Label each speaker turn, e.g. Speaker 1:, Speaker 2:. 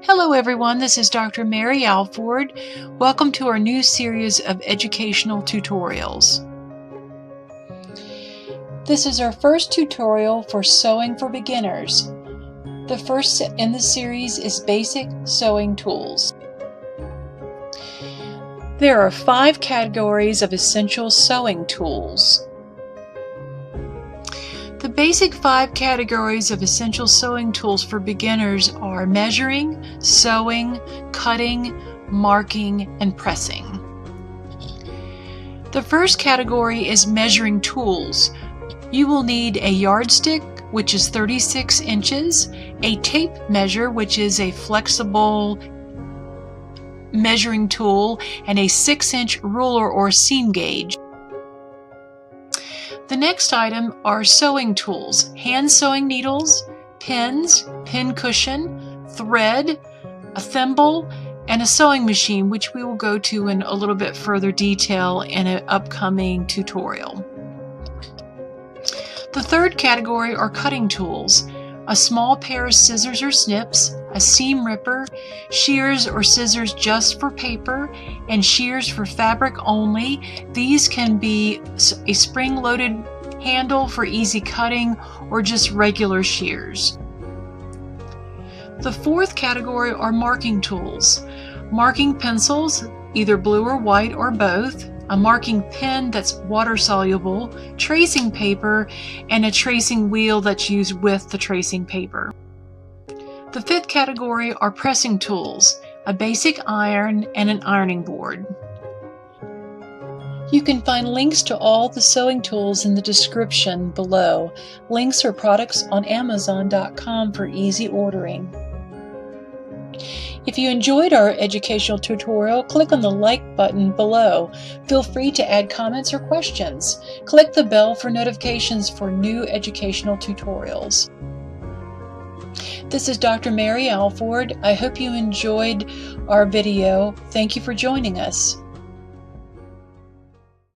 Speaker 1: Hello everyone, this is Dr. Mary Alford. Welcome to our new series of educational tutorials. This is our first tutorial for sewing for beginners. The first in the series is basic sewing tools. There are 5 categories of essential sewing tools. The basic 5 categories of essential sewing tools for beginners are measuring, sewing, cutting, marking, and pressing. The first category is measuring tools. You will need a yardstick, which is 36 inches, a tape measure, which is a flexible measuring tool, and a 6-inch ruler or seam gauge. The next item are sewing tools: hand sewing needles, pins, pin cushion, thread, a thimble, and a sewing machine, which we will go to in a little bit further detail in an upcoming tutorial. The third category are cutting tools: a small pair of scissors or snips, a seam ripper, shears or scissors just for paper, and shears for fabric only. These can be a spring-loaded handle for easy cutting or just regular shears. The fourth category are marking tools: marking pencils, either blue or white or both, a marking pen that's water soluble, tracing paper, and a tracing wheel that's used with the tracing paper. The fifth category are pressing tools: a basic iron and an ironing board. You can find links to all the sewing tools in the description below. Links are products on Amazon.com for easy ordering. If you enjoyed our educational tutorial, click on the like button below. Feel free to add comments or questions. Click the bell for notifications for new educational tutorials. This is Dr. Mary Alford. I hope you enjoyed our video. Thank you for joining us.